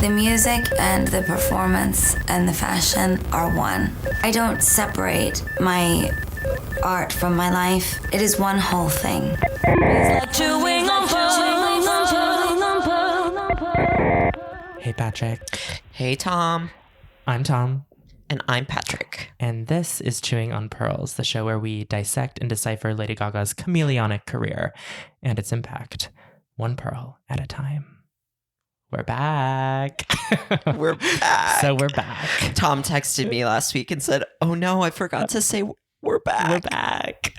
The music and the performance and the fashion are one. I don't separate my art from my life. It is one whole thing. Hey, Patrick. Hey, Tom. I'm Tom. And I'm Patrick. And this is Chewing on Pearls, the show where we dissect and decipher Lady Gaga's chameleonic career and its impact, one pearl at a time. We're back. We're back. So we're back. Tom texted me last week and said, oh no, I forgot to say we're back. We're back.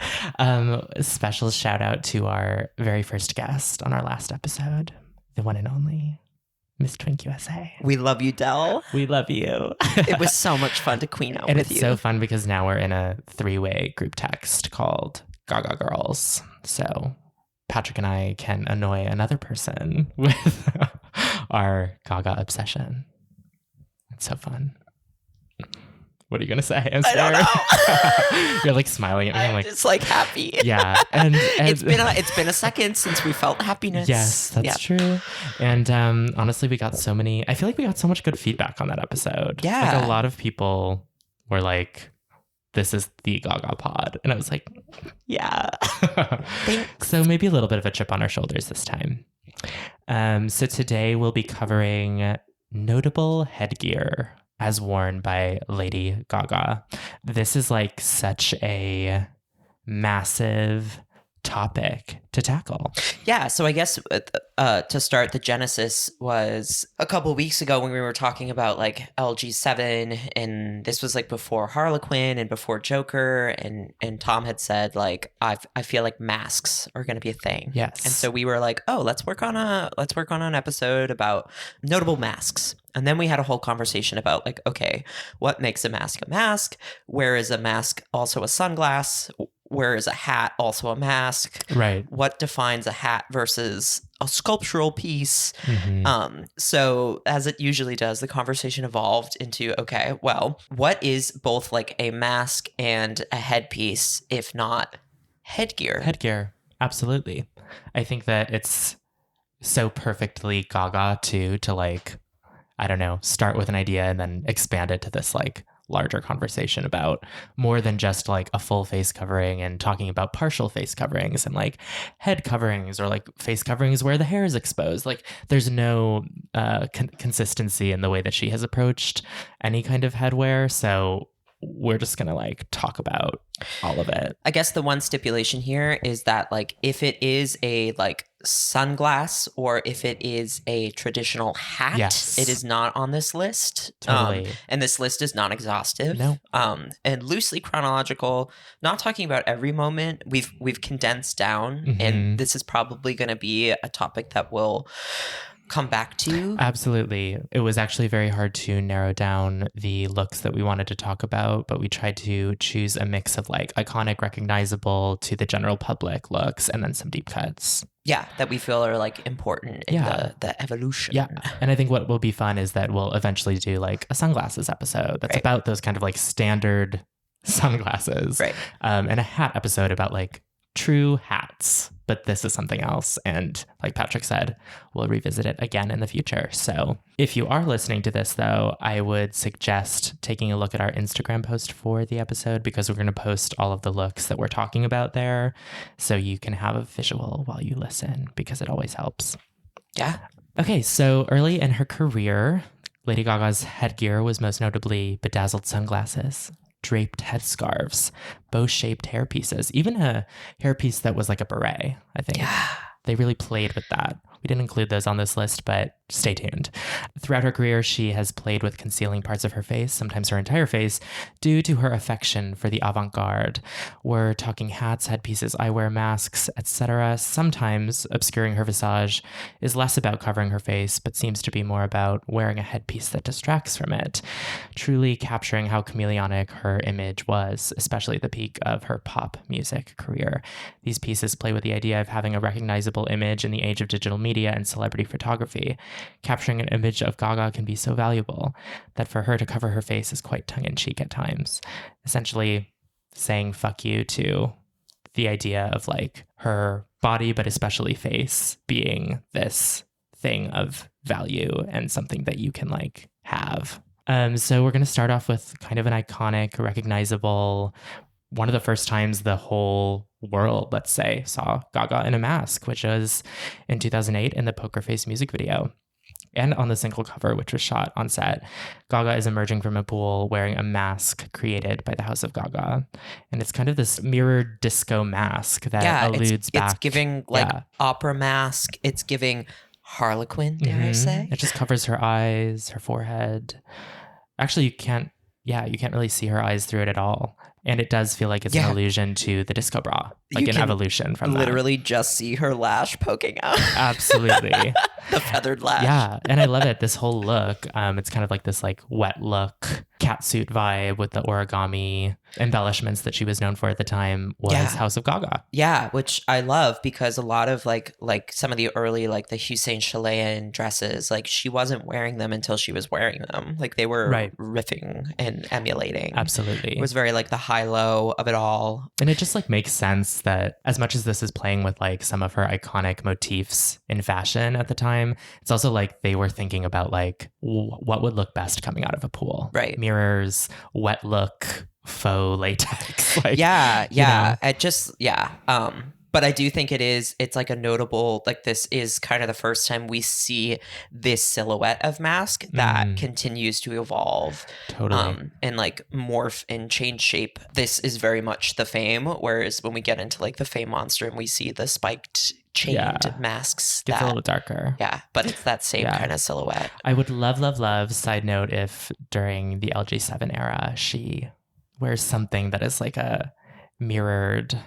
Special shout out to our very first guest on our last episode, the one and only Miss Twink USA. We love you, Del. We love you. It was so much fun to queen out and with you. And it's so fun because now we're in a 3-way group text called Gaga Girls. So Patrick and I can annoy another person with our Gaga obsession. It's so fun. What are you going to say? I'm scared. I don't know. You're like smiling at me. I'm like, just like happy. Yeah. And it's been a second since we felt happiness. Yes, that's true. And honestly, we got so much good feedback on that episode. Yeah. Like a lot of people were like, this is the Gaga pod. And I was like, yeah. Thanks. So maybe a little bit of a chip on our shoulders this time. So today we'll be covering notable headgear as worn by Lady Gaga. This is like such a massive topic to tackle. Yeah, so I guess to start, the genesis was a couple weeks ago when we were talking about like LG7, and this was like before Harlequin and before Joker, and Tom had said like I feel like masks are going to be a thing. Yes. And so we were like, oh, let's work on an episode about notable masks. And then we had a whole conversation about like, okay, what makes a mask a mask? Where is a mask also a sunglass? Where is a hat also a mask? Right. What defines a hat versus a sculptural piece? Mm-hmm. So as it usually does, the conversation evolved into, okay, well, what is both like a mask and a headpiece, if not headgear? Headgear. Absolutely. I think that it's so perfectly Gaga too, to like, I don't know, start with an idea and then expand it to this like larger conversation about more than just like a full face covering and talking about partial face coverings and like head coverings or like face coverings where the hair is exposed. Like there's no consistency in the way that she has approached any kind of headwear. So we're just going to like talk about all of it. I guess the one stipulation here is that like if it is a like sunglass or if it is a traditional hat, yes, it is not on this list. Totally. And this list is non-exhaustive. No. And loosely chronological, not talking about every moment. We've condensed down, Mm-hmm. and this is probably going to be a topic that we'll come back to. Absolutely. It was actually very hard to narrow down the looks that we wanted to talk about, but we tried to choose a mix of like iconic, recognizable to the general public looks and then some deep cuts. Yeah, that we feel are like important in the evolution. Yeah. And I think what will be fun is that we'll eventually do like a sunglasses episode that's about those kind of like standard sunglasses. Right. And a hat episode about like true hats, but this is something else. And like Patrick said, we'll revisit it again in the future. So if you are listening to this, though, I would suggest taking a look at our Instagram post for the episode, because we're going to post all of the looks that we're talking about there, so you can have a visual while you listen, because it always helps. Yeah. Okay, so early in her career, Lady Gaga's headgear was most notably bedazzled sunglasses, draped headscarves, bow-shaped hairpieces, even a hairpiece that was like a beret, I think. Yeah. They really played with that. We didn't include those on this list, but stay tuned. Throughout her career, she has played with concealing parts of her face, sometimes her entire face, due to her affection for the avant-garde. We're talking hats, headpieces, eyewear, masks, etc. Sometimes obscuring her visage is less about covering her face, but seems to be more about wearing a headpiece that distracts from it, truly capturing how chameleonic her image was, especially at the peak of her pop music career. These pieces play with the idea of having a recognizable image in the age of digital media and celebrity photography. Capturing an image of Gaga can be so valuable that for her to cover her face is quite tongue-in-cheek at times, essentially saying fuck you to the idea of like her body, but especially face, being this thing of value and something that you can like have. So we're going to start off with kind of an iconic, recognizable, one of the first times the whole world, let's say, saw Gaga in a mask, which was in 2008 in the Poker Face music video. And on the single cover, which was shot on set, Gaga is emerging from a pool wearing a mask created by the House of Gaga. And it's kind of this mirrored disco mask that alludes back. It's giving like opera mask. It's giving Harlequin, dare I say. It just covers her eyes, her forehead. Actually, you can't really see her eyes through it at all. And it does feel like it's an allusion to the disco bra, like an evolution from that. Literally just see her lash poking out. Absolutely. The feathered lash. Yeah, and I love it. This whole look, it's kind of like this like wet look, catsuit vibe with the origami embellishments that she was known for at the time was House of Gaga. Yeah, which I love because a lot of like some of the early like the Hussein Chalayan dresses, like she wasn't wearing them until she was wearing them. Like they were riffing and emulating. Absolutely. It was very like the high-low of it all. And it just like makes sense that as much as this is playing with like some of her iconic motifs in fashion at the time, it's also like they were thinking about like what would look best coming out of a pool. Right. Mirrors, wet look, faux latex. Like, It just, but I do think it's like a notable, like this is kind of the first time we see this silhouette of mask that continues to evolve. Totally. And like morph and change shape. This is very much the Fame, whereas when we get into like the Fame monster and we see the spiked chained masks. It's a little darker. Yeah, but it's that same kind of silhouette. I would love, side note, if during the LG7 era, she wears something that is like a mirrored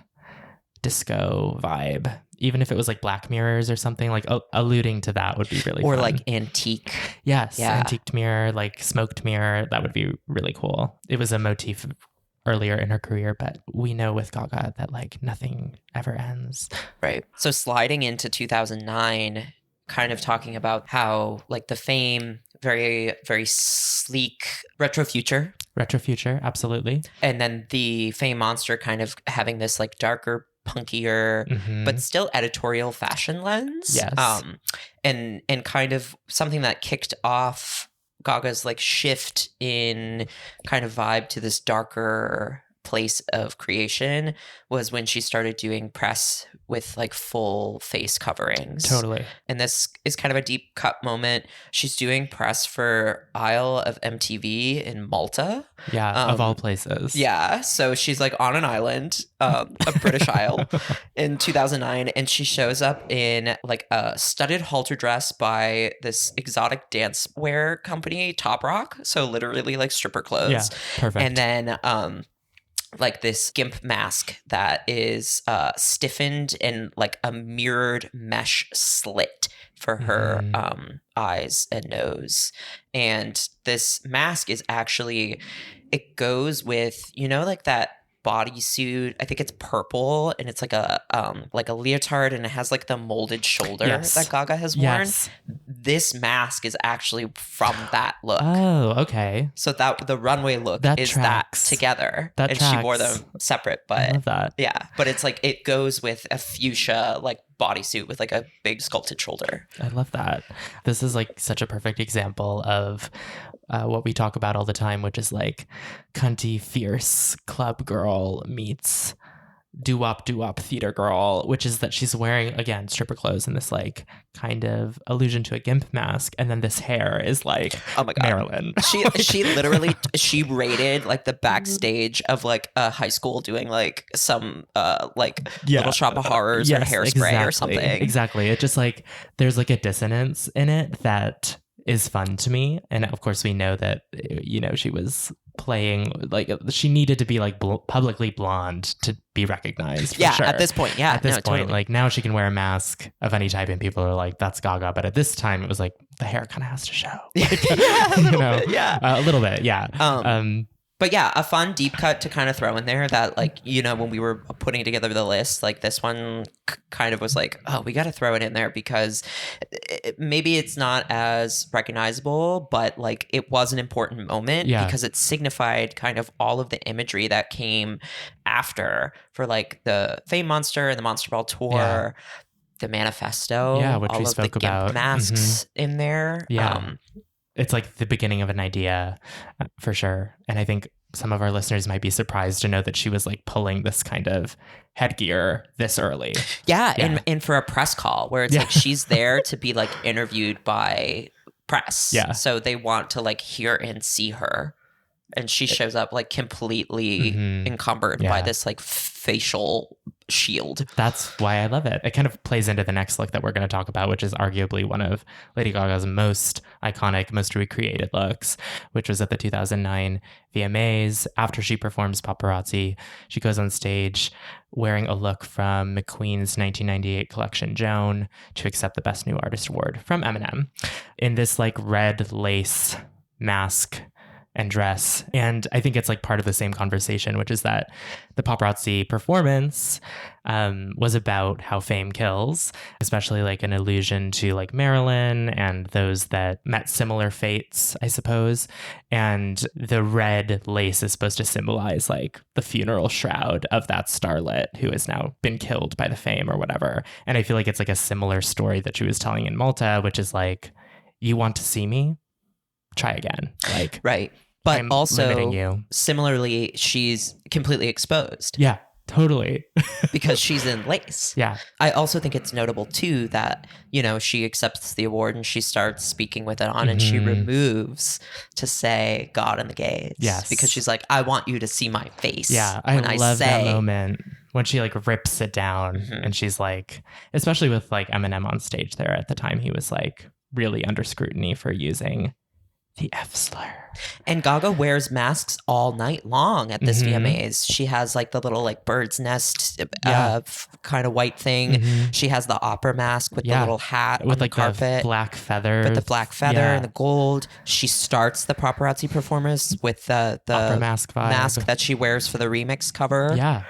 disco vibe, even if it was like black mirrors or something, like alluding to that would be really or fun. Like antique. Yes, antiqued mirror, like smoked mirror. That would be really cool. It was a motif earlier in her career, but we know with Gaga that like nothing ever ends. Right. So sliding into 2009, kind of talking about how like the Fame, very, very sleek retro future, absolutely. And then the Fame monster kind of having this like darker, punkier, but still editorial fashion lens. Yes. And kind of something that kicked off Gaga's like shift in kind of vibe to this darker place of creation was when she started doing press with like full face coverings. Totally. And this is kind of a deep cut moment. She's doing press for Isle of MTV in Malta. Yeah, of all places. Yeah. So she's like on an island, a British isle in 2009. And she shows up in like a studded halter dress by this exotic dance wear company, Top Rock. So literally like stripper clothes. Yeah, perfect. And then like this gimp mask that is stiffened and like a mirrored mesh slit for her eyes and nose. And this mask is actually, it goes with, you know, like that bodysuit. I think it's purple and it's like a leotard and it has like the molded shoulder that Gaga has worn. Yes. This mask is actually from that look. Oh, okay. So that the runway look that is tracks. that together. That and tracks. she wore them separate, but I love that. Yeah. But it's like it goes with a fuchsia like bodysuit with like a big sculpted shoulder. I love that. This is like such a perfect example of what we talk about all the time, which is like cunty, fierce club girl meets doo-wop theater girl, which is that she's wearing, again, stripper clothes and this like kind of allusion to a gimp mask, and then this hair is like, oh my God, Marilyn. She literally she raided like the backstage of like a high school doing like some Little Shop of Horrors or Hairspray or something. Exactly. It just like there's like a dissonance in it that is fun to me. And of course we know that, you know, she was playing like she needed to be like publicly blonde to be recognized. For sure. At this point. Yeah. At this point, totally. like now she can wear a mask of any type and people are like, that's Gaga. But at this time it was like the hair kind of has to show. Like, a little bit. Yeah. But yeah, a fun deep cut to kind of throw in there that like, you know, when we were putting together the list, like this one kind of was like, oh, we got to throw it in there because maybe it's not as recognizable, but like it was an important moment because it signified kind of all of the imagery that came after for like the Fame Monster and the Monster Ball tour. the manifesto. Yeah, which all we of spoke the GIMP about. masks in there. Yeah. It's like the beginning of an idea for sure. And I think some of our listeners might be surprised to know that she was like pulling this kind of headgear this early. Yeah. And for a press call where it's like she's there to be like interviewed by press. Yeah. So they want to like hear and see her. And she shows up like completely encumbered by this like facial shield. That's why I love it. It kind of plays into the next look that we're going to talk about, which is arguably one of Lady Gaga's most iconic, most recreated looks, which was at the 2009 VMAs. After she performs Paparazzi, she goes on stage wearing a look from McQueen's 1998 collection Joan to accept the Best New Artist Award from Eminem in this like red lace mask and dress. And I think it's like part of the same conversation, which is that the paparazzi performance was about how fame kills, especially like an allusion to like Marilyn and those that met similar fates, I suppose. And the red lace is supposed to symbolize like the funeral shroud of that starlet who has now been killed by the fame or whatever. And I feel like it's like a similar story that she was telling in Malta, which is like, you want to see me? Try again. Like, right. But I'm also limiting you. Similarly, she's completely exposed. Yeah, totally. Because she's in lace. Yeah. I also think it's notable too that, you know, she accepts the award and she starts speaking with it on and she removes to say God in the gaze. Yes. Because she's like, I want you to see my face. Yeah. I love that moment when she like rips it down and she's like, especially with like Eminem on stage there at the time, he was like really under scrutiny for using the F slur. And Gaga wears masks all night long at this VMAs. She has like the little like bird's nest kind of white thing. She has the opera mask with the little hat with on like the carpet. the black feather. With the black feather and the gold. She starts the paparazzi performance with the opera mask vibe. Mask that she wears for the remix cover. Yeah.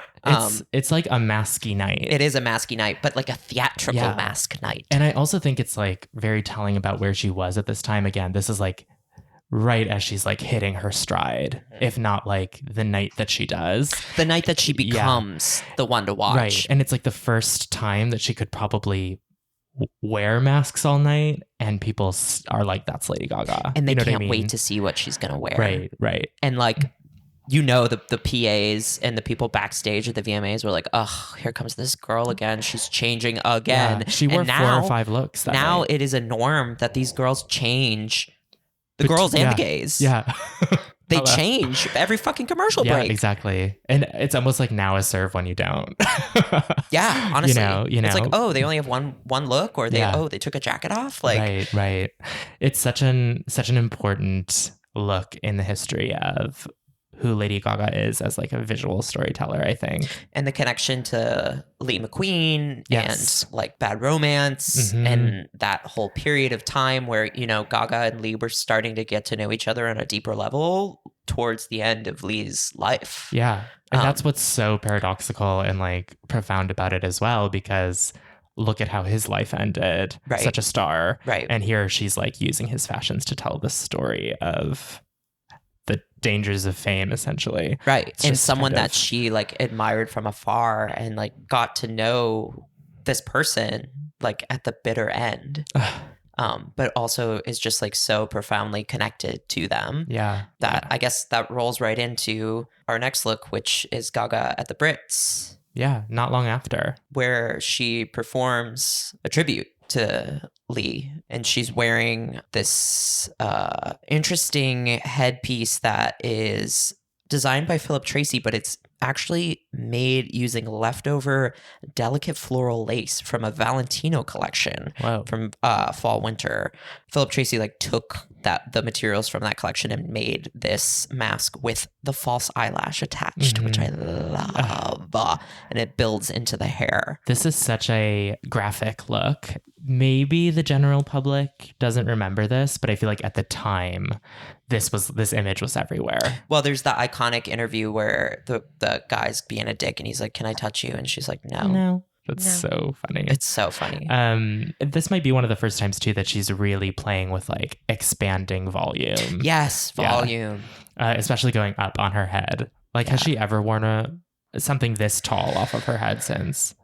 It's like a masky night. It is a masky night, but like a theatrical mask night. And I also think it's like very telling about where she was at this time. Again, this is like right as she's like hitting her stride, if not like the night that she does. The night that she becomes the one to watch. Right. And it's like the first time that she could probably wear masks all night and people are like, that's Lady Gaga. And they can't can't wait to see what she's going to wear. Right. And like, you know, the PAs and the people backstage at the VMAs were like, oh, here comes this girl again. She's changing again. Yeah, she wore 4 or 5 looks that Now night. it is a norm that these girls change. The girls and the gays. Yeah. They change every fucking commercial break. Yeah, exactly. And it's almost like now a serve when you don't. Yeah, honestly. You know. It's like, oh, they only have one look, or they took a jacket off. Like, right. It's such an important look in the history of who Lady Gaga is as like a visual storyteller, I think. And the connection to Lee McQueen and like Bad Romance and that whole period of time where, you know, Gaga and Lee were starting to get to know each other on a deeper level towards the end of Lee's life. Yeah. And that's what's so paradoxical and like profound about it as well, because look at how his life ended. Right. Such a star. Right. And here she's like using his fashions to tell this story of the dangers of fame, essentially. Right. It's and just someone kind that she like admired from afar and like got to know this person like at the bitter end. But also is just like so profoundly connected to them. Yeah. That I guess that rolls right into our next look, which is Gaga at the Brits. Yeah, not long after. Where she performs a tribute to Lee, and she's wearing this interesting headpiece that is designed by Philip Tracy, but it's actually made using leftover delicate floral lace from a Valentino collection from fall winter. Philip Tracy like took the materials from that collection and made this mask with the false eyelash attached, which I love. And it builds into the hair. This is such a graphic look. Maybe the general public doesn't remember this, but I feel like at the time this image was everywhere. Well, there's the iconic interview where the guy's being a dick and he's like, "Can I touch you?" And she's like, "No." That's so funny. It's so funny. This might be one of the first times too that she's really playing with like expanding volume. Yes, volume. Yeah. Especially going up on her head. Like, has she ever worn something this tall off of her head since?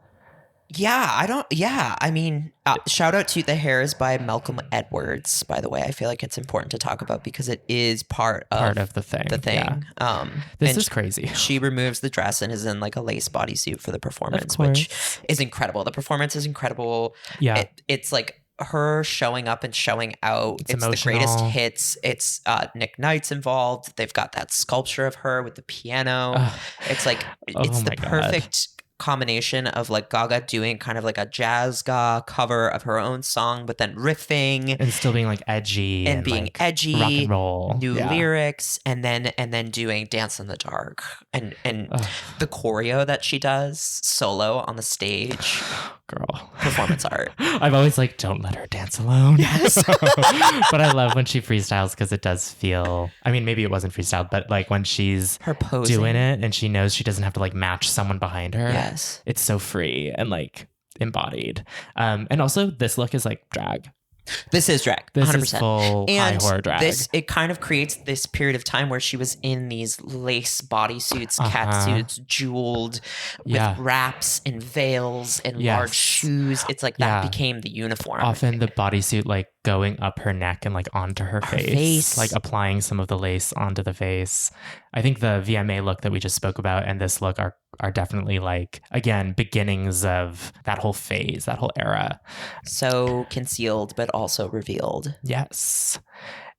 I mean, shout out to the hair is by Malcolm Edwards, by the way. I feel like it's important to talk about because it is part of the thing. The thing. Yeah. This is crazy. She removes the dress and is in like a lace bodysuit for the performance, Of course. which is incredible. The performance is incredible. Yeah. It's like her showing up and showing out. It's the greatest emotional. hits. It's Nick Knight's involved. They've got that sculpture of her with the piano. It's like it's the my God. perfect combination of like Gaga doing kind of like a jazz cover of her own song, but then riffing And still being like edgy and being like, edgy, rock and roll, new lyrics, and then doing Dance in the Dark and the choreo that she does solo on the stage. Girl, performance art. I've always like, don't let her dance alone. Yes. But I love when she freestyles because it does feel, I mean, maybe it wasn't freestyled, but like when she's her posing, doing it and she knows she doesn't have to like match someone behind her. Yes. It's so free and like embodied. And also this look is like drag. This is drag. This 100%. is full and high horror drag. It kind of creates this period of time where she was in these lace bodysuits, catsuits, jeweled with wraps and veils and large shoes. It's like that became the uniform. Often the bodysuit like going up her neck and like onto her face, like applying some of the lace onto the face. I think the VMA look that we just spoke about and this look are definitely like, again, beginnings of that whole phase, that whole era. So concealed, but also revealed. Yes.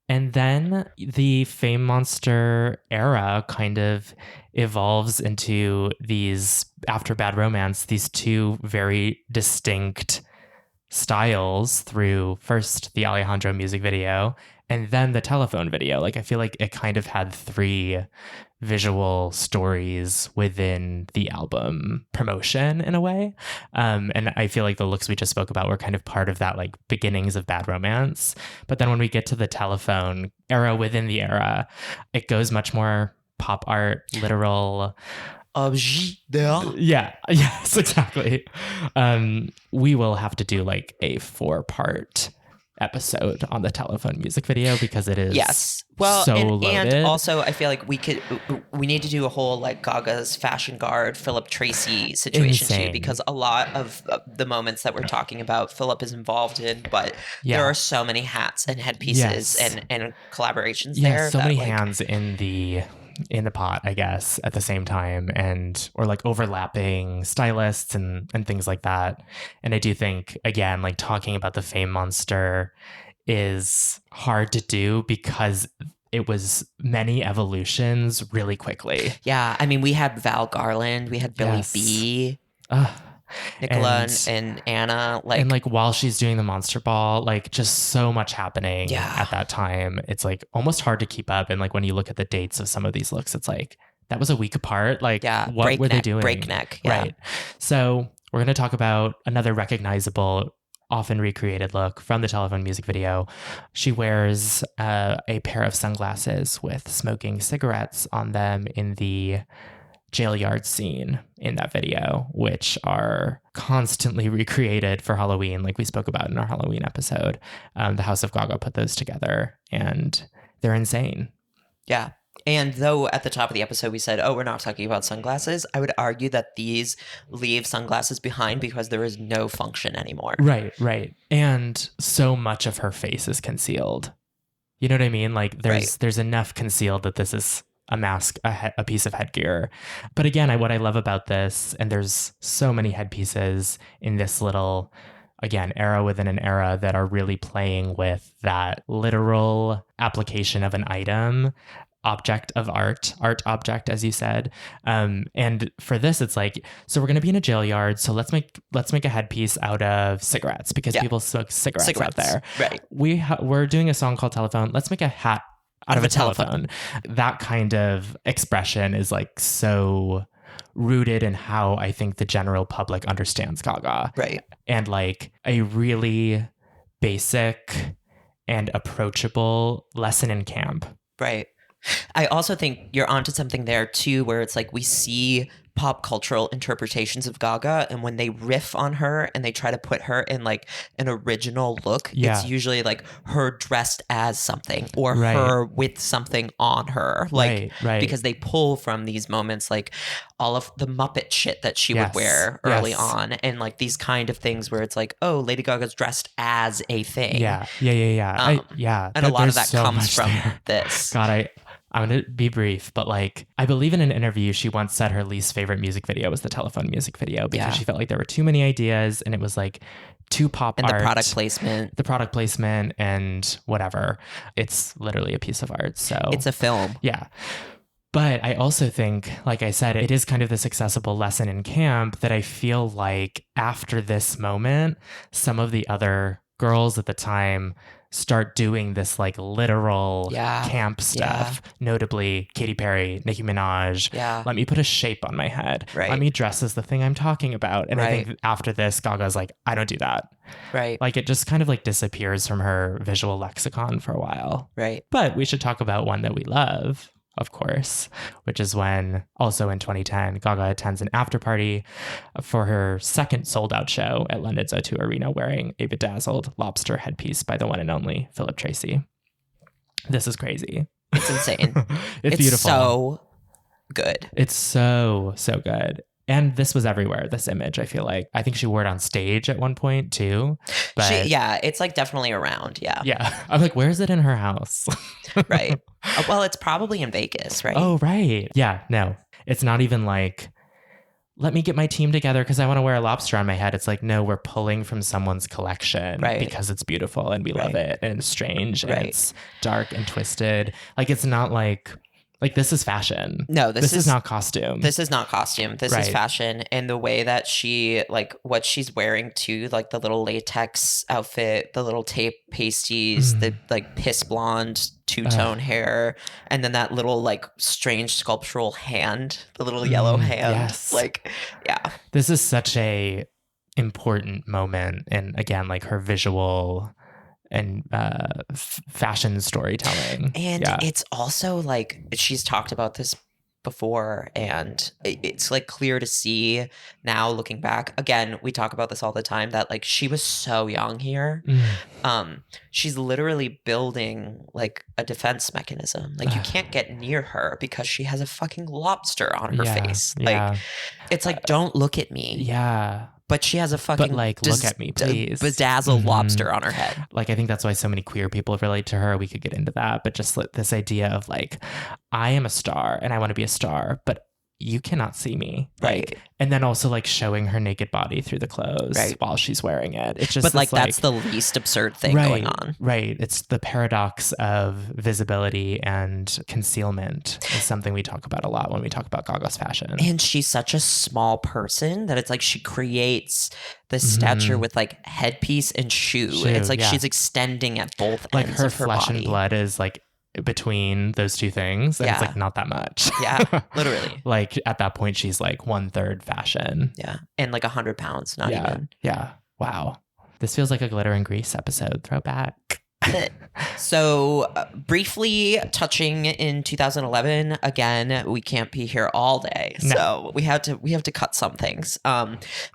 And then the Fame Monster era kind of evolves into these, after Bad Romance, these two very distinct styles through first the Alejandro music video and then the telephone video. Like I feel like it kind of had three visual stories within the album promotion in a way. And I feel like the looks we just spoke about were kind of part of that like beginnings of Bad Romance. But then when we get to the telephone era within the era, it goes much more pop art, literal. Yeah, yes, exactly. We will have to do like a 4-part episode on the telephone music video because it is so loaded. And also I feel like we need to do a whole like Gaga's fashion guard Philip Tracy situation too, because a lot of the moments that we're talking about Philip is involved in, but there are so many hats and headpieces and collaborations there. So many hands in the pot, I guess, at the same time, and or like overlapping stylists and things like that. And I do think, again, like talking about the Fame Monster is hard to do because it was many evolutions really quickly. Yeah, I mean, we had Val Garland, we had Billy B. Nicola and Anna, like, and like while she's doing the Monster Ball, like just so much happening at that time. It's like almost hard to keep up. And like when you look at the dates of some of these looks, it's like that was a week apart. Like what were they doing? Breakneck. Right. So we're going to talk about another recognizable, often recreated look from the telephone music video. She wears a pair of sunglasses with smoking cigarettes on them in the jail yard scene in that video, which are constantly recreated for Halloween, like we spoke about in our Halloween episode. The House of Gaga put those together, and they're insane. Yeah. And though at the top of the episode we said, we're not talking about sunglasses, I would argue that these leave sunglasses behind because there is no function anymore. Right. And so much of her face is concealed. You know what I mean? Like there's enough concealed that this is a mask, a piece of headgear. But again, what I love about this, and there's so many headpieces in this little, again, era within an era that are really playing with that literal application of an item, object of art object, as you said. And for this, it's like, so we're going to be in a jail yard. So let's make a headpiece out of cigarettes because people smoke cigarettes out there. Right. We're doing a song called Telephone. Let's make a hat out of a telephone. That kind of expression is like so rooted in how I think the general public understands Gaga. Right. And like a really basic and approachable lesson in camp. Right. I also think you're onto something there too, where it's like we see pop cultural interpretations of Gaga, and when they riff on her and they try to put her in like an original look, it's usually like her dressed as something or her with something on her, like because they pull from these moments, like all of the Muppet shit that she would wear early on, and like these kind of things where it's like, oh, Lady Gaga's dressed as a thing. And a lot of that comes from this. God, I'm going to be brief, but like, I believe in an interview, she once said her least favorite music video was the telephone music video because she felt like there were too many ideas and it was like too pop art. And the product placement and whatever. It's literally a piece of art. So it's a film. Yeah. But I also think, like I said, it is kind of this accessible lesson in camp that I feel like after this moment, some of the other girls at the time start doing this like literal camp stuff, notably Katy Perry, Nicki Minaj. Let me put a shape on my head. Let me dress as the thing I'm talking about. And I think after this, Gaga's like, I don't do that. Like it just kind of like disappears from her visual lexicon for a while. But we should talk about one that we love, of course, which is when also in 2010, Gaga attends an after party for her second sold out show at London's O2 Arena wearing a bedazzled lobster headpiece by the one and only Philip Tracy. This is crazy. It's insane. It's beautiful. So good. It's so good. And this was everywhere, this image, I feel like. I think she wore it on stage at one point, too. But it's like definitely around, Yeah. I'm like, where is it in her house? Well, it's probably in Vegas, right? Oh, right. Yeah, no. It's not even like, let me get my team together because I want to wear a lobster on my head. It's like, no, we're pulling from someone's collection because it's beautiful and we love it. And it's strange and it's dark and twisted. Like, it's not like this is fashion. No, this is not costume. This is not costume. This is fashion. And the way that she, like, what she's wearing too, like the little latex outfit, the little tape pasties, the like piss blonde two-tone hair, and then that little like strange sculptural hand, the little yellow hand. Yes. Like, yeah. This is such a important moment. And again, like her visual and fashion storytelling. And it's also like, she's talked about this before, and it's like clear to see now looking back. Again, we talk about this all the time, that like she was so young here. She's literally building like a defense mechanism. Like you can't get near her because she has a fucking lobster on her face. Like it's like, don't look at me. But she has a fucking look at me, please. Bedazzled lobster on her head. Like, I think that's why so many queer people relate to her. We could get into that. But just this idea of like, I am a star and I want to be a star, but you cannot see me. Like, and then also like showing her naked body through the clothes while she's wearing it. It's just, but like, that's the least absurd thing going on. It's the paradox of visibility and concealment is something we talk about a lot when we talk about Gaga's fashion. And she's such a small person that it's like she creates the stature with like headpiece and shoe. It's like she's extending at both ends of her flesh body. And blood is like between those two things, and it's like not that much. Literally. Like at that point she's like 1/3 fashion, and like 100 pounds, not even. Wow, this feels like a Glitter and Grease episode throwback. So briefly touching in 2011, again, we can't be here all day, so we have to cut some things.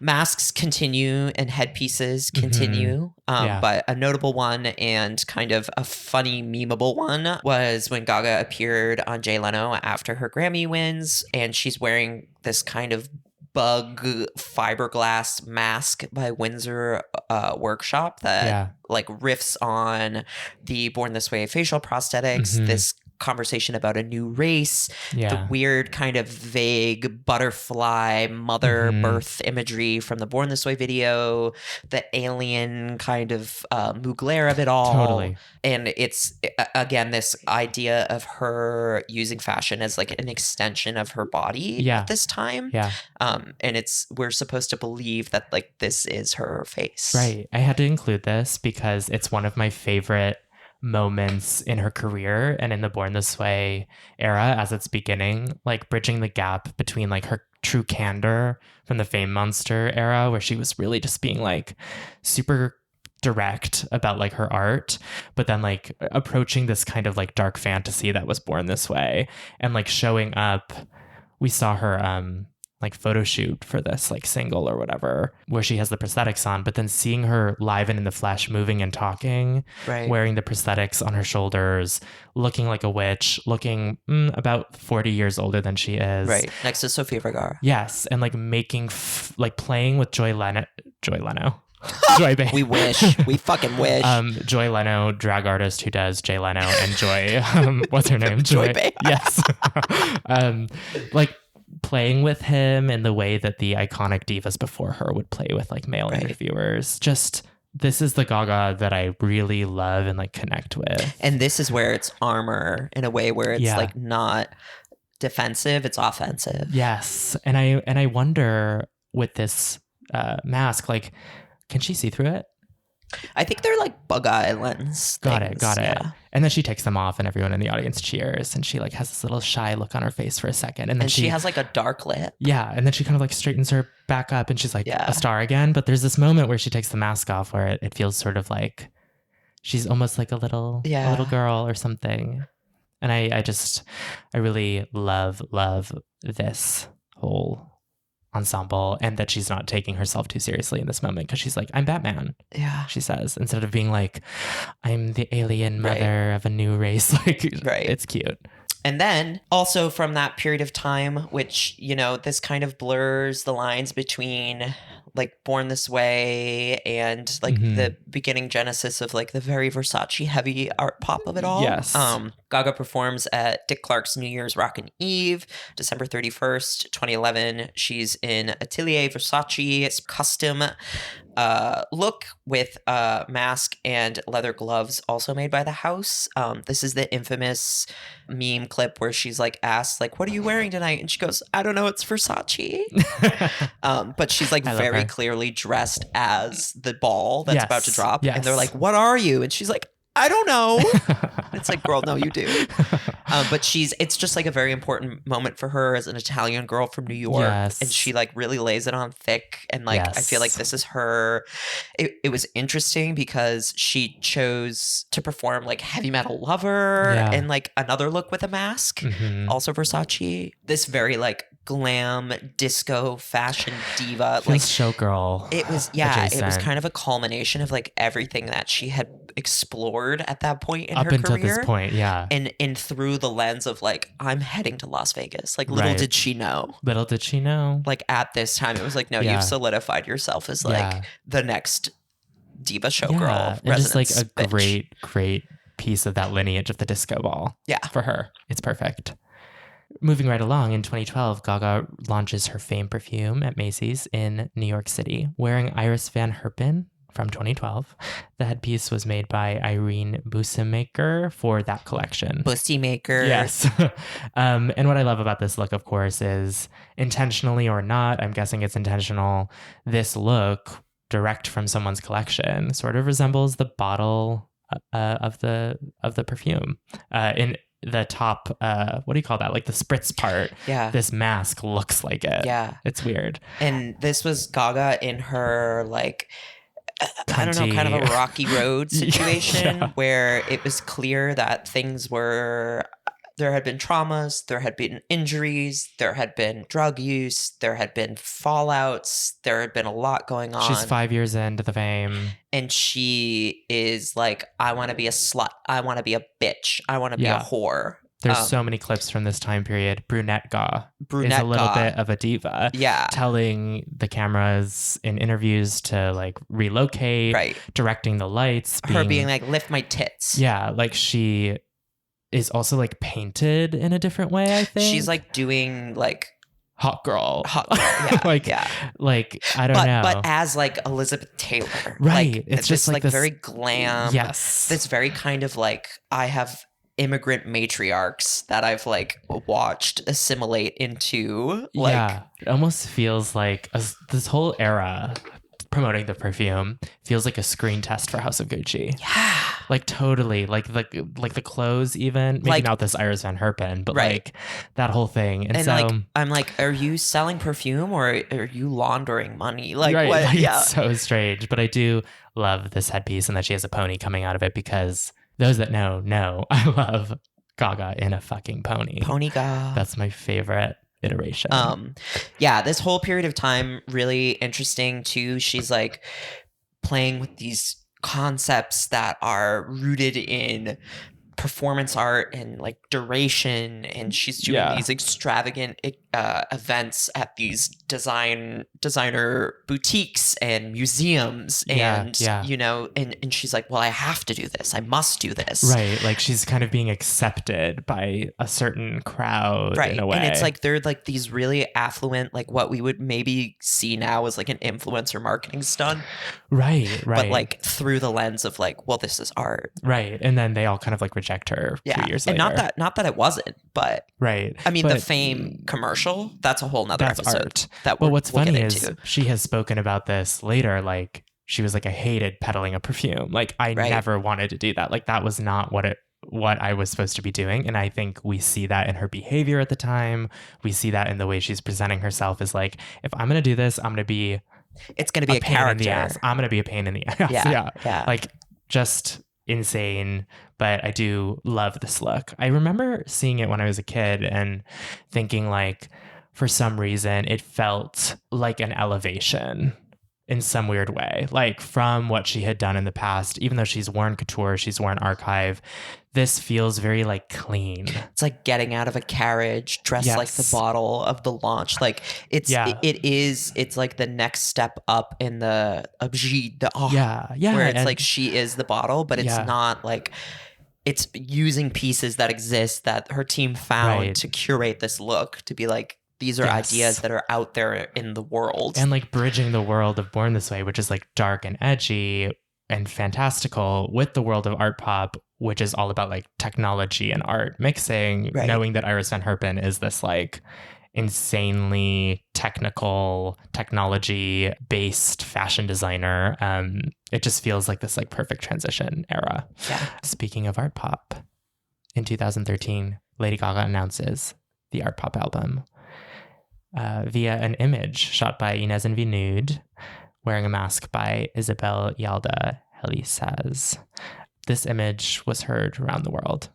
Masks continue and headpieces continue, but a notable one and kind of a funny memeable one was when Gaga appeared on Jay Leno after her Grammy wins, and she's wearing this kind of bug fiberglass mask by Windsor Workshop that like riffs on the Born This Way facial prosthetics, this conversation about a new race, the weird kind of vague butterfly mother birth imagery from the Born This Way video, the alien kind of Mugler of it all. And it's again this idea of her using fashion as like an extension of her body at this time. And we're supposed to believe that like this is her face. I had to include this because it's one of my favorite moments in her career and in the Born This Way era as it's beginning, like bridging the gap between like her true candor from the Fame Monster era, where she was really just being like super direct about like her art, but then like approaching this kind of like dark fantasy that was Born This Way, and like showing up. We saw her like photo shoot for this like single or whatever, where she has the prosthetics on, but then seeing her live and in the flesh, moving and talking, Right. wearing the prosthetics on her shoulders, looking like a witch, looking about 40 years older than she is. Right. Next to Sofia Vergara. Yes. And like like playing with Joy Leno. Joy Bay. We wish. We fucking wish. Joy Leno, drag artist who does Jay Leno and Joy. What's her name? Joy Bay. Yes. Like playing with him in the way that the iconic divas before her would play with like male interviewers. Just this is the Gaga that I really love and like connect with. And this is where it's armor in a way where it's like not defensive, it's offensive. Yes. And I wonder with this mask, like, can she see through it? I think they're like bug eye lens. Got things. it. And then she takes them off and everyone in the audience cheers and she like has this little shy look on her face for a second. And then she has like a dark lip. Yeah. And then she kind of like straightens her back up and she's like a star again. But there's this moment where she takes the mask off where it feels sort of like she's almost like a little girl or something. And I really love this whole ensemble, and that she's not taking herself too seriously in this moment because she's like, I'm Batman. Yeah. She says, instead of being like, I'm the alien mother of a new race. Like, it's cute. And then also from that period of time, which, you know, this kind of blurs the lines between like Born This Way and like the beginning genesis of like the very Versace heavy art pop of it all. Yes. Gaga performs at Dick Clark's New Year's Rockin' Eve, December 31st, 2011. She's in Atelier Versace's custom look with a mask and leather gloves also made by the house. This is the infamous meme clip where she's like asked like, what are you wearing tonight? And she goes, I don't know, it's Versace. But she's like very clearly dressed as the ball that's about to drop. Yes. And they're like, what are you? And she's like, I don't know. It's like, girl, no, you do. But it's just like a very important moment for her as an Italian girl from New York. Yes. And she like really lays it on thick. And like, I feel like this is her. It was interesting because she chose to perform like Heavy Metal Lover and like another look with a mask, also Versace. This very like glam disco fashion diva. Feels like showgirl. It was, adjacent. It was kind of a culmination of like everything that she had explored at that point in her career. Up until this point, yeah. And through the lens of like, I'm heading to Las Vegas. Like little did she know. Little did she know. Like at this time, it was like, no, you've solidified yourself as like the next diva showgirl. And just like a great piece of that lineage of the disco ball. Yeah. For her. It's perfect. Moving right along, in 2012, Gaga launches her Fame perfume at Macy's in New York City, wearing Iris Van Herpen from 2012. The headpiece was made by Irene Bussemaker for that collection. Bussemaker. Yes. And what I love about this look, of course, is intentionally or not, I'm guessing it's intentional, this look, direct from someone's collection, sort of resembles the bottle of the perfume. In the top, what do you call that? Like the spritz part. Yeah. This mask looks like it. Yeah. It's weird. And this was Gaga in her like, I don't know, kind of a rocky road situation where it was clear that there had been traumas, there had been injuries, there had been drug use, there had been fallouts, there had been a lot going on. She's 5 years into the Fame. And she is like, I want to be a slut. I want to be a bitch. I want to be a whore. There's so many clips from this time period. Brunette Ga is a little bit of a diva. Yeah. Telling the cameras in interviews to like relocate. Right. Directing the lights. Her being like, lift my tits. Yeah. Like she is also like painted in a different way, I think. She's like doing like hot girl. Yeah. like I don't know. But as like Elizabeth Taylor. Right. Like, it's just like this very glam. Yes. This very kind of like, I have immigrant matriarchs that I've like watched assimilate into. Like, it almost feels like this whole era promoting the perfume feels like a screen test for House of Gucci. Yeah. Like totally. Like the clothes even. Maybe not this Iris Van Herpen, but like that whole thing. And so like, I'm like, are you selling perfume or are you laundering money? Like right, what? Like, it's so strange. But I do love this headpiece and that she has a pony coming out of it because those that know, I love Gaga in a fucking pony. Pony Gaga. That's my favorite iteration. Yeah, this whole period of time really interesting too. She's like playing with these concepts that are rooted in performance art and like duration, and she's doing these extravagant events at these designer boutiques and museums, and you know, and she's like, well, I have to do this, I must do this, right? Like she's kind of being accepted by a certain crowd, right? In a way. And it's like they're like these really affluent, like what we would maybe see now as like an influencer marketing stunt, right but like through the lens of like, well, this is art, right? And then they all kind of like reject her 2 years later. And not that it wasn't, but right. I mean, the Fame commercial, that's a whole nother episode. Art. That but what's funny is she has spoken about this later, like she was like, I hated peddling a perfume, like I never wanted to do that, like that was not what I was supposed to be doing. And I think we see that in her behavior at the time. We see that in the way she's presenting herself, is like, if I'm gonna do this, it's gonna be a character in the ass. I'm gonna be a pain in the ass. Yeah. Like just insane. But I do love this look. I remember seeing it when I was a kid and thinking like, for some reason, it felt like an elevation in some weird way, like from what she had done in the past. Even though she's worn couture, she's worn archive, this feels very like clean. It's like getting out of a carriage dressed like the bottle of the launch. Like it's like the next step up in the objet d'art, where it's like she is the bottle, but it's not like, it's using pieces that exist that her team found to curate this look, to be like, these are ideas that are out there in the world. And like bridging the world of Born This Way, which is like dark and edgy and fantastical, with the world of art pop, which is all about like technology and art mixing, knowing that Iris Van Herpen is this like insanely technical, technology-based fashion designer. It just feels like this like perfect transition era. Yeah. Speaking of art pop, in 2013, Lady Gaga announces the art pop album via an image shot by Inez Nude, wearing a mask by Isabel Yalda Helisaz. This image was heard around the world.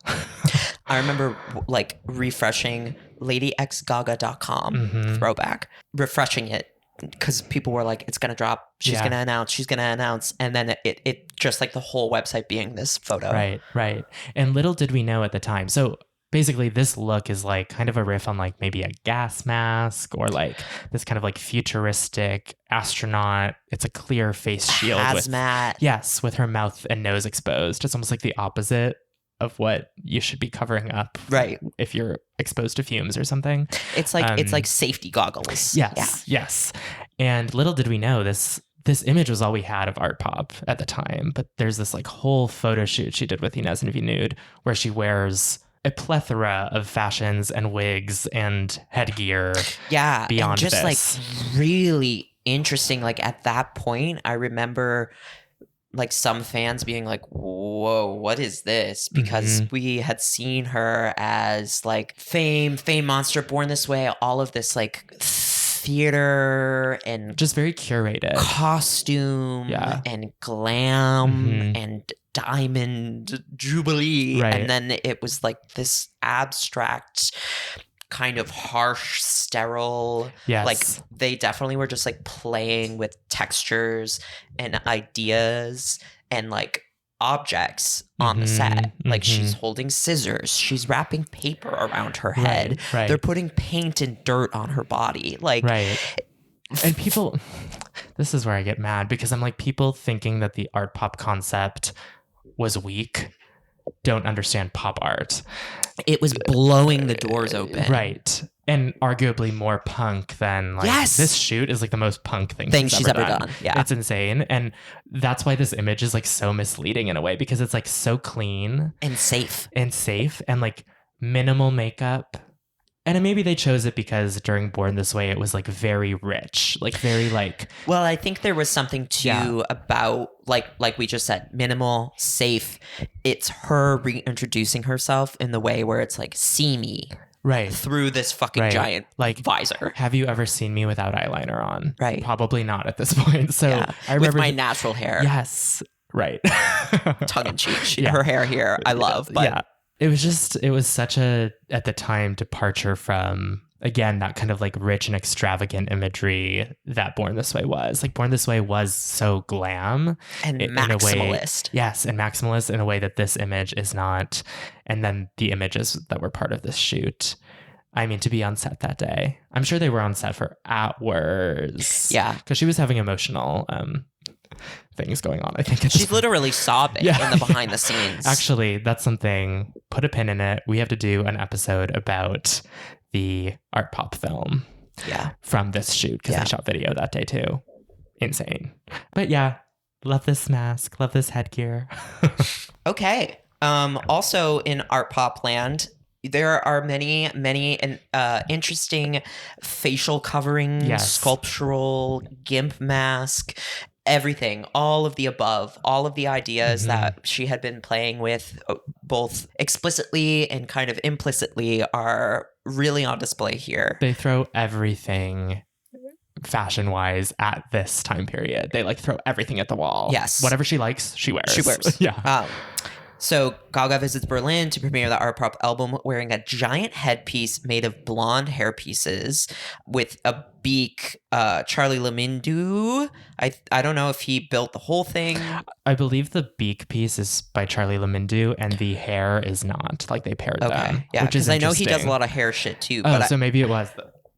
I remember like refreshing ladyxgaga.com throwback, refreshing it because people were like, it's going to drop. She's going to announce. And then it just like the whole website being this photo. Right. And little did we know at the time. So basically this look is like kind of a riff on like maybe a gas mask, or like this kind of like futuristic astronaut. It's a clear face shield. Hazmat. With her mouth and nose exposed. It's almost like the opposite of what you should be covering up, right, if you're exposed to fumes or something. It's like safety goggles. Yes. And little did we know this image was all we had of art pop at the time. But there's this like whole photo shoot she did with Inez Nude where she wears a plethora of fashions and wigs and headgear. Yeah, beyond and just this. Like really interesting. Like at that point, I remember like some fans being like, whoa, what is this? Because we had seen her as like Fame Monster, Born This Way, all of this like theater and just very curated costume and glam and diamond jubilee. And then it was like this abstract kind of harsh, sterile. Like they definitely were just like playing with textures and ideas and like objects on the set. Like she's holding scissors, she's wrapping paper around her head. They're putting paint and dirt on her body. Like and people, this is where I get mad, because I'm like, people thinking that the art pop concept was weak don't understand pop art. It was blowing the doors open. Right. And arguably more punk than like this shoot is like the most punk thing she's ever done. Yeah. It's insane. And that's why this image is like so misleading in a way, because it's like so clean and safe and like minimal makeup. And maybe they chose it because during Born This Way, it was like very rich, like very like. Well, I think there was something too about like we just said, minimal, safe. It's her reintroducing herself in the way where it's like, see me through this fucking giant like visor. Have you ever seen me without eyeliner on? Right. Probably not at this point. So I remember with my natural hair. Yes. Right. Tongue in cheek. Her hair here, I love. But it was such a, at the time, departure from again, that kind of like rich and extravagant imagery that Born This Way was. Like Born This Way was so glam and in a way. maximalist. Yes, and maximalist in a way that this image is not. And then the images that were part of this shoot. I mean, to be on set that day, I'm sure they were on set for hours. Yeah. Because she was having emotional things going on, I think. She's literally sobbing in the behind the scenes. Actually, that's something, put a pin in it. We have to do an episode about the art pop film from this shoot because I shot video that day too. Insane. But yeah, love this mask, love this headgear. Okay. Also in art pop land, there are many interesting facial coverings, sculptural gimp mask, everything, all of the above, all of the ideas that she had been playing with both explicitly and kind of implicitly are really on display here. They throw everything fashion-wise at this time period. They like throw everything at the wall. Yes. Whatever she likes, she wears. She wears. Yeah. So Gaga visits Berlin to premiere the art pop album wearing a giant headpiece made of blonde hair pieces with a beak. Charlie Lamindu, I don't know if he built the whole thing. I believe the beak piece is by Charlie Lamindu and the hair is not. Like they paired them. Yeah, which is because I know he does a lot of hair shit too. But so maybe it was.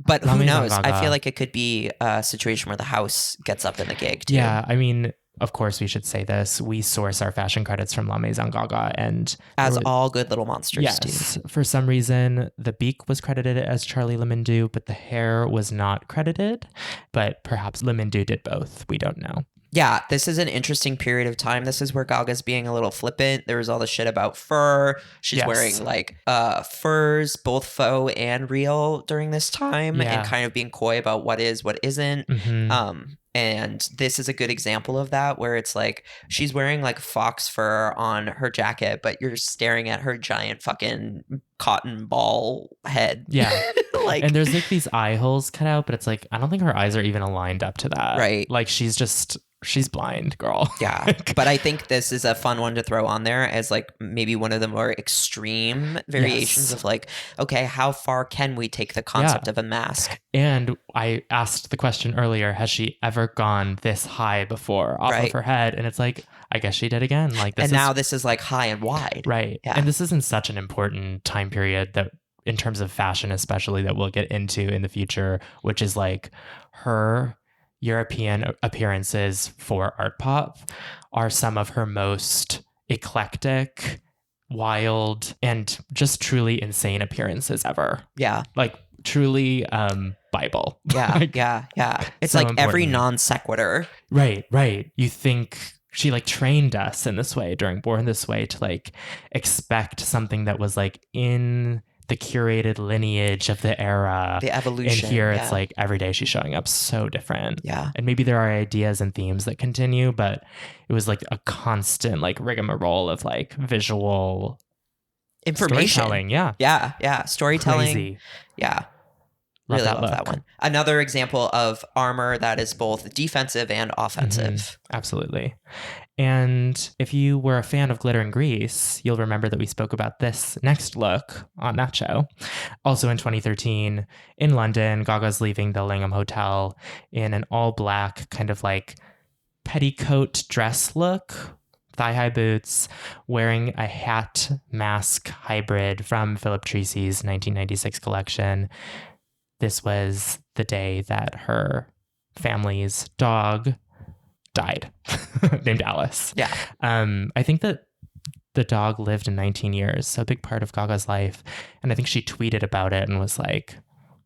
But who knows? I feel like it could be a situation where the house gets up in the gig too. Yeah, I mean, of course, we should say this. We source our fashion credits from La Maison Gaga, and as all good little monsters do. For some reason, the beak was credited as Charlie Lamindu, but the hair was not credited. But perhaps Lamindu did both. We don't know. Yeah, this is an interesting period of time. This is where Gaga's being a little flippant. There was all the shit about fur. She's wearing like furs, both faux and real during this time, and kind of being coy about what is, what isn't. And this is a good example of that, where it's like she's wearing like fox fur on her jacket, but you're staring at her giant fucking cotton ball head. Yeah. Like, and there's like these eye holes cut out, but it's like, I don't think her eyes are even aligned up to that. Right. Like she's blind, girl. Yeah. But I think this is a fun one to throw on there as like maybe one of the more extreme variations of like, okay, how far can we take the concept of a mask? And I asked the question earlier, has she ever gone this high before off of her head? And it's like, I guess she did again. Like this now this is like high and wide. Right. Yeah. And this isn't such an important time period that in terms of fashion, especially, that we'll get into in the future, which is like her European appearances for art pop are some of her most eclectic, wild, and just truly insane appearances ever. Yeah. Like truly Bible. Yeah. Like, yeah. It's so like important. every non sequitur. Right. You think she like trained us in this way during Born This Way to like expect something that was like in the curated lineage of the era, the evolution. And here it's like every day she's showing up so different. Yeah. And maybe there are ideas and themes that continue, but it was like a constant like rigmarole of like visual information. Storytelling. Yeah. Storytelling. Crazy. Yeah. Love Really love that one. Another example of armor that is both defensive and offensive. Absolutely. And if you were a fan of Glitter and Grease, you'll remember that we spoke about this next look on that show. Also in 2013, in London, Gaga's leaving the Langham Hotel in an all-black kind of like petticoat dress look, thigh-high boots, wearing a hat mask hybrid from Philip Treacy's 1996 collection. This was the day that her family's dog died, named Alice. Yeah. I think that the dog lived in 19 years, so a big part of Gaga's life. And I think she tweeted about it and was like,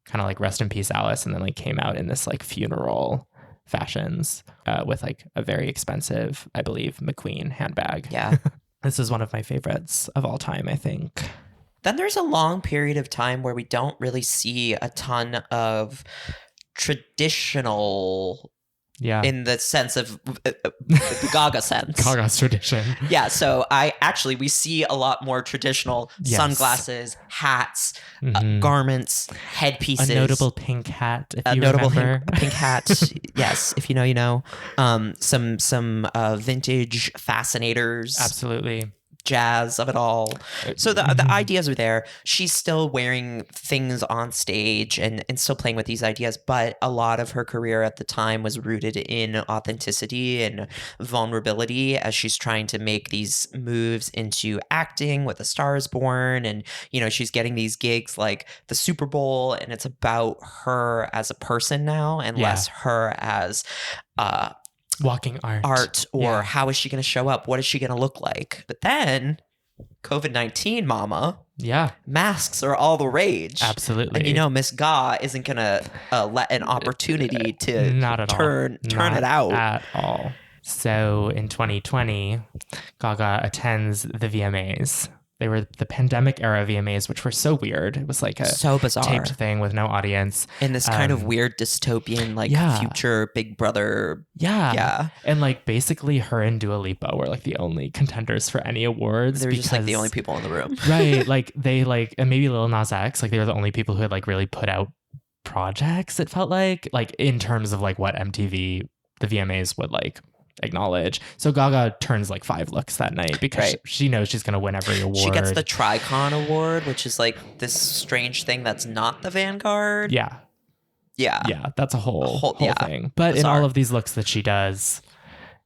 kind of like, rest in peace, Alice. And then like came out in this like funeral fashions with like a very expensive, I believe, McQueen handbag. Yeah. This is one of my favorites of all time, I think. Then there's a long period of time where we don't really see a ton of traditional, in the sense of the Gaga sense. Gaga's tradition. Yeah, so we see a lot more traditional sunglasses, hats, garments, headpieces. A notable pink hat, if you remember. Pink hat, yes, if you know, you know. Some vintage fascinators. Absolutely. jazz of it all. So the ideas are there. She's still wearing things on stage and still playing with these ideas, but a lot of her career at the time was rooted in authenticity and vulnerability as she's trying to make these moves into acting with A Star Is Born. And, you know, she's getting these gigs like the Super Bowl, and it's about her as a person now and less her as walking art or how is she going to show up? What is she going to look like? But then COVID-19, mama. Yeah. Masks are all the rage. Absolutely. And you know, Miss Ga isn't going to let an opportunity to turn it out. At all. So in 2020, Gaga attends the VMAs. They were the pandemic era VMAs, which were so weird. It was like a so bizarre taped thing with no audience. In this kind of weird dystopian, like future Big Brother. Yeah. And like basically her and Dua Lipa were like the only contenders for any awards. They were just like the only people in the room. Right. Like they like, and maybe Lil Nas X, like they were the only people who had like really put out projects, it felt like in terms of like what MTV, the VMAs would like acknowledge. So Gaga turns like 5 looks that night because she knows she's going to win every award. She gets the Tricon Award, which is like this strange thing that's not the Vanguard. Yeah. That's a whole thing. But bizarre. In all of these looks that she does,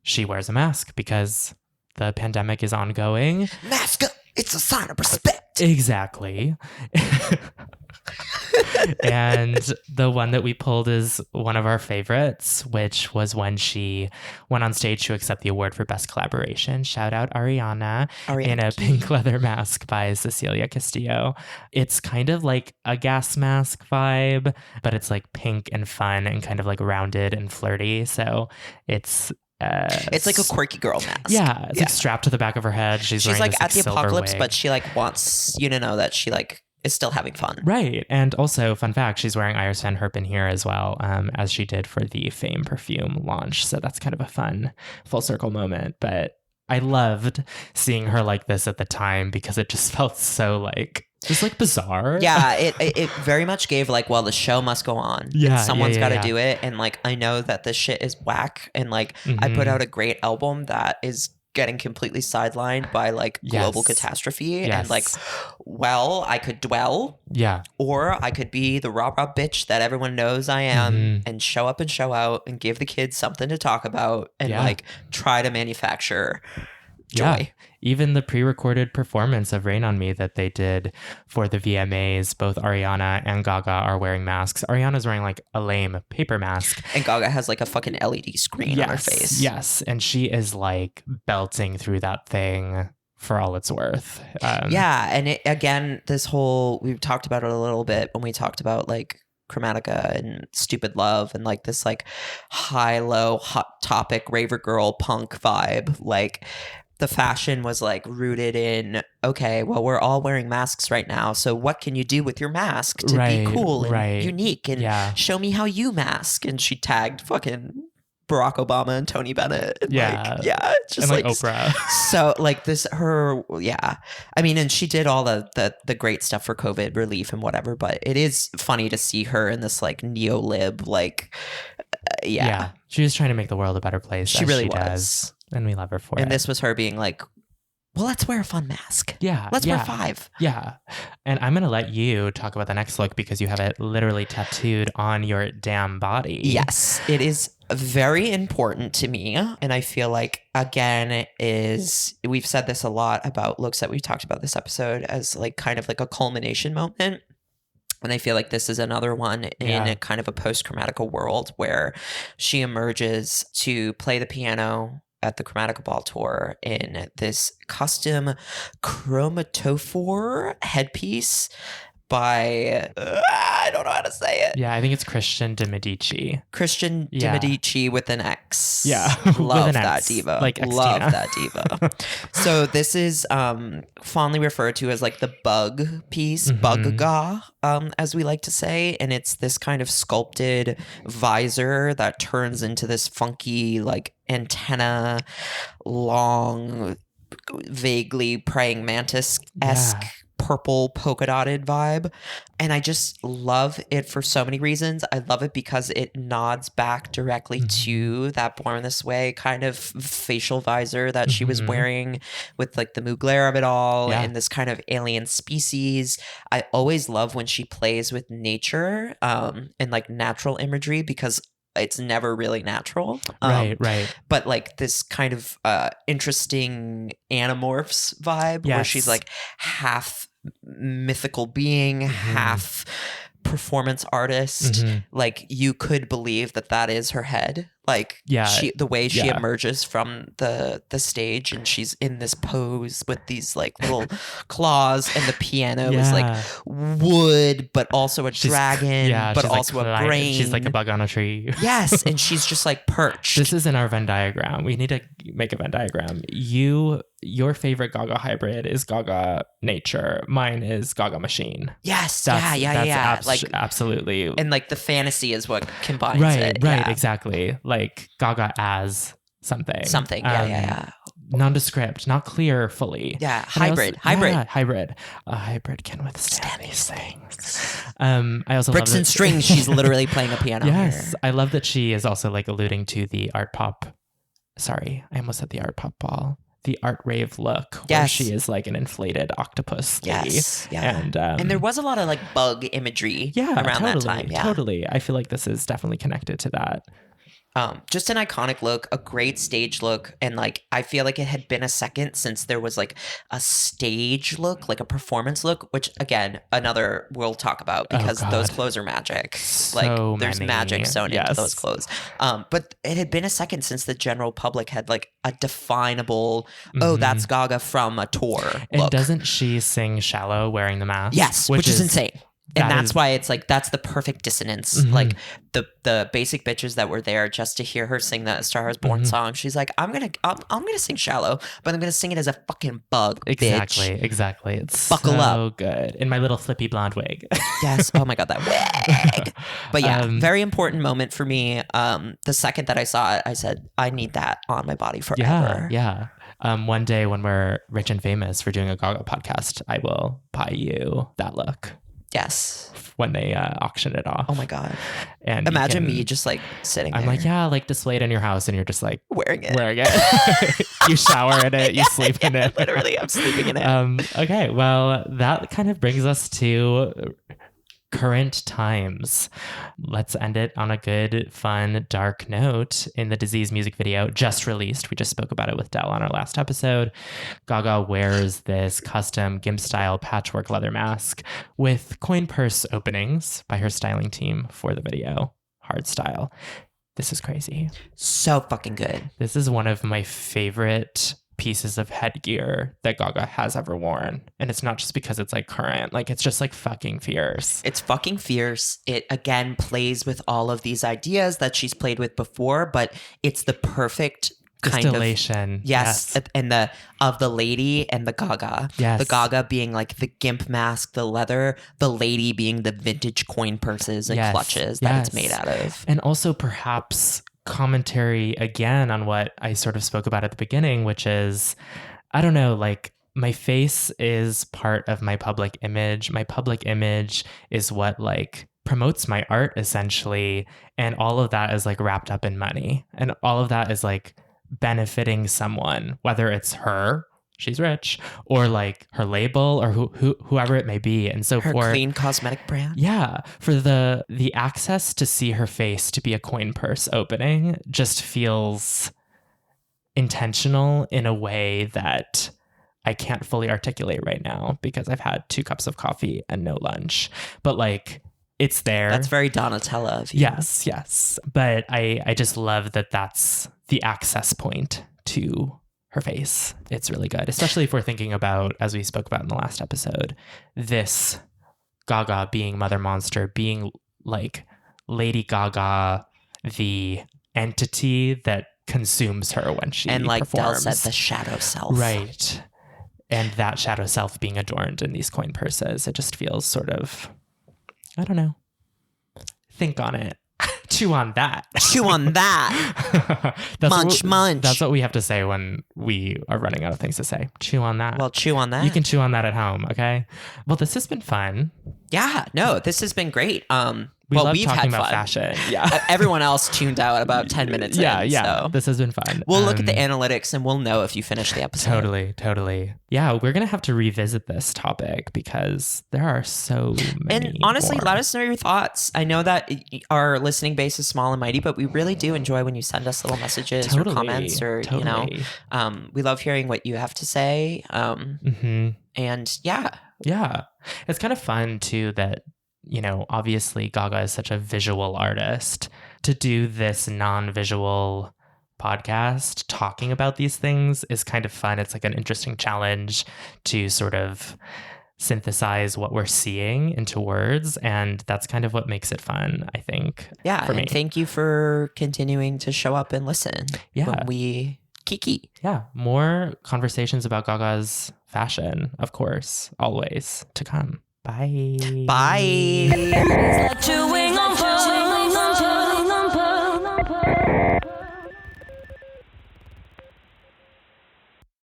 she wears a mask because the pandemic is ongoing. Mask up. It's a sign of respect. Exactly. And the one that we pulled is one of our favorites, which was when she went on stage to accept the award for Best Collaboration. Shout out Ariana in a pink leather mask by Cecilia Castillo. It's kind of like a gas mask vibe, but it's like pink and fun and kind of like rounded and flirty. So it's like a quirky girl mask. Yeah, it's like strapped to the back of her head. She's wearing like this, at the silver apocalypse, wig. but she like wants you to know that she like is still having fun. Right. And also, fun fact, she's wearing Iris Van Herpen here as well, as she did for the Fame perfume launch. So that's kind of a fun full circle moment. But I loved seeing her like this at the time because it just felt so like just like bizarre. Yeah, it very much gave like, well, the show must go on. Yeah, someone's got to do it. And like, I know that this shit is whack. And like, I put out a great album that is getting completely sidelined by like global catastrophe. And like, well, I could dwell. Yeah. Or I could be the rah bitch that everyone knows I am and show up and show out and give the kids something to talk about and like try to manufacture joy. Yeah. Even the pre-recorded performance of Rain on Me that they did for the VMAs, both Ariana and Gaga are wearing masks. Ariana's wearing like a lame paper mask. And Gaga has like a fucking LED screen on her face. Yes. And she is like belting through that thing for all it's worth. And it, again, this whole, we've talked about it a little bit when we talked about like Chromatica and Stupid Love and like this like high-low hot topic raver girl punk vibe. Like the fashion was like rooted in, okay, well, we're all wearing masks right now. So what can you do with your mask to be cool and unique and show me how you mask? And she tagged fucking Barack Obama and Tony Bennett. And it's just and like Oprah. So like this, I mean, and she did all the great stuff for COVID relief and whatever, but it is funny to see her in this like neo-lib, like, She was trying to make the world a better place. She really was. Does. And we love her for it. And this was her being like, well, let's wear a fun mask. Yeah. Let's wear 5. Yeah. And I'm going to let you talk about the next look because you have it literally tattooed on your damn body. Yes. It is very important to me. And I feel like, again, we've said this a lot about looks that we've talked about this episode as like kind of like a culmination moment. And I feel like this is another one in a kind of a post-Chromatica world where she emerges to play the piano at the Chromatica Ball Tour in this custom chromatophore headpiece by, I don't know how to say it. Yeah, I think it's Christian de Medici. Christian de Medici with an X. Yeah. Love that diva. Like Love that diva. So this is fondly referred to as like the bug piece, bug-ga, as we like to say. And it's this kind of sculpted visor that turns into this funky like antenna, long, vaguely praying mantis-esque purple polka dotted vibe. And I just love it for so many reasons. I love it because it nods back directly to that Born This Way kind of facial visor that she was wearing with like the Mugler of it all and this kind of alien species. I always love when she plays with nature and like natural imagery because it's never really natural. Right. But like this kind of interesting Animorphs vibe where she's like half mythical being, half performance artist. Like you could believe that is her head. Like the way she emerges from the stage and she's in this pose with these like little claws and the piano is like wood, but also a dragon, but also a brain. She's like a bug on a tree. Yes, and she's just like perched. This is in our Venn diagram. We need to make a Venn diagram. Your favorite Gaga hybrid is Gaga Nature. Mine is Gaga Machine. Yes, that's like absolutely. And like the fantasy is what combines it. Right, exactly. Like Gaga as something. Yeah. Nondescript, not clear fully. Yeah, hybrid. A hybrid can withstand these things. I also bricks love and strings. She's literally playing a piano. Yes, here. I love that she is also like alluding to the art pop. Sorry, I almost said the art pop ball. The art rave look, where she is like an inflated octopus lady. Yes, yeah. And there was a lot of like bug imagery around that time. Yeah, totally. I feel like this is definitely connected to that. Just an iconic look, a great stage look, and like I feel like it had been a second since there was like a stage look, like a performance look, which again, another we'll talk about because those clothes are magic. Like there's magic sewn into those clothes. But it had been a second since the general public had like a definable, that's Gaga from a tour look. And doesn't she sing Shallow wearing the mask? Yes, which is insane. And that's why it's like that's the perfect dissonance. Like the basic bitches that were there just to hear her sing that Star Is Born song. She's like, I'm gonna sing Shallow, but I'm gonna sing it as a fucking bug. Exactly. It's buckle so up. Good in my little flippy blonde wig. Yes. Oh my god, that wig. But yeah, very important moment for me. The second that I saw it, I said, I need that on my body forever. Yeah. One day when we're rich and famous for doing a Gaga podcast, I will buy you that look. Yes. When they auction it off. Oh my god. And imagine me just like sitting there. I'm like, like display it in your house and you're just like wearing it. You shower in it, you sleep in it. Literally, I'm sleeping in it. Okay, well, that kind of brings us to current times. Let's end it on a good, fun, dark note. In the Disease music video just released, we just spoke about it with Del on our last episode, Gaga wears this custom GIMP style patchwork leather mask with coin purse openings by her styling team for the video. Hard style. This is crazy. So fucking good. This is one of my favorite pieces of headgear that Gaga has ever worn. And it's not just because it's like current, like it's just like fucking fierce. It's fucking fierce. It again plays with all of these ideas that she's played with before, but it's the perfect kind distillation. Of yes. And the lady and the Gaga. Yes. The Gaga being like the GIMP mask, the leather, the lady being the vintage coin purses and clutches that it's made out of. And also perhaps commentary again on what I sort of spoke about at the beginning, which is, I don't know, like my face is part of my public image. My public image is what like promotes my art essentially. And all of that is like wrapped up in money. And all of that is like benefiting someone, whether it's her, she's rich, or like her label or whoever it may be. And so her for clean cosmetic brand. Yeah. For the access to see her face to be a coin purse opening just feels intentional in a way that I can't fully articulate right now because I've had 2 cups of coffee and no lunch. But like it's there. That's very Donatella of you. Yes. But I just love that that's the access point to her face. It's really good, especially if we're thinking about, as we spoke about in the last episode, this Gaga being Mother Monster, being like Lady Gaga, the entity that consumes her when she and like performs. Del said, the shadow self. Right. And that shadow self being adorned in these coin purses, it just feels sort of, I don't know. Think on it. chew on that. Chew on that. Munch. That's what we have to say when we are running out of things to say. Chew on that. Well, chew on that. You can chew on that at home, okay? Well, this has been fun. Yeah, no, this has been great. We've had talking about fun. Fashion. Yeah. Everyone else tuned out about 10 minutes in. Yeah. So. This has been fun. We'll look at the analytics and we'll know if you finish the episode. Totally. Yeah, we're going to have to revisit this topic because there are so many And honestly, more. let us know your thoughts. I know that our listening base is small and mighty, but we really do enjoy when you send us little messages or comments or, we love hearing what you have to say. And yeah. Yeah. It's kind of fun too that, obviously Gaga is such a visual artist. To do this non-visual podcast talking about these things is kind of fun. It's like an interesting challenge to sort of synthesize what we're seeing into words, and that's kind of what makes it fun, I think. Yeah, for me. And thank you for continuing to show up and listen when we kiki. Yeah, more conversations about Gaga's fashion, of course, always to come. Bye. Bye. Let you